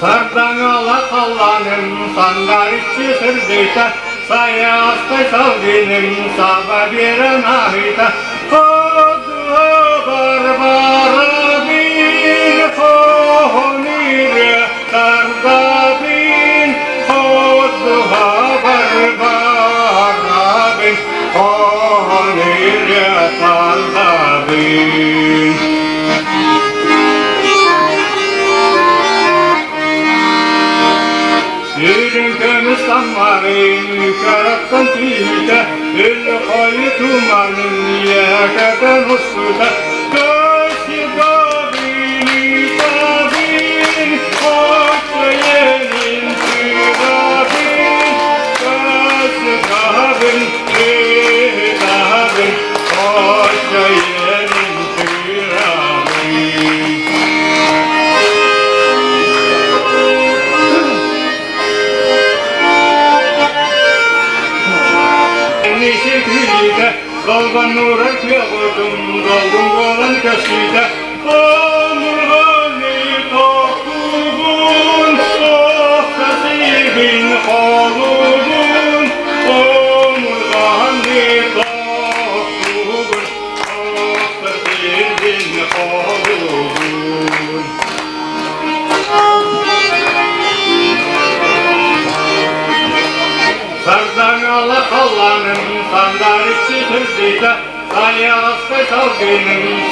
Sardanalı kallanım sangarıçı sırdıysa sayastay salgınım sabah bir anahita Kodu barbara bin kohonire sarda bin Kodu barbara bin kohonire sarda bin Yürün kömüz tammarın karaktan tüyde Ül-koyu tumanın yakadan husuda Göğsü gabini tabin Koçyenin sürabin Göğsü gabin tabin Koçyenin sürabin Dolgan nurar kıyabudum, doldum kolan kaşıyda Omurgani tokugun, sohtasibin olugun Omurgani tokugun, sohtasibin olugun Sardanalı kallanım sandarıçı tüzdüde Sayastay salgınım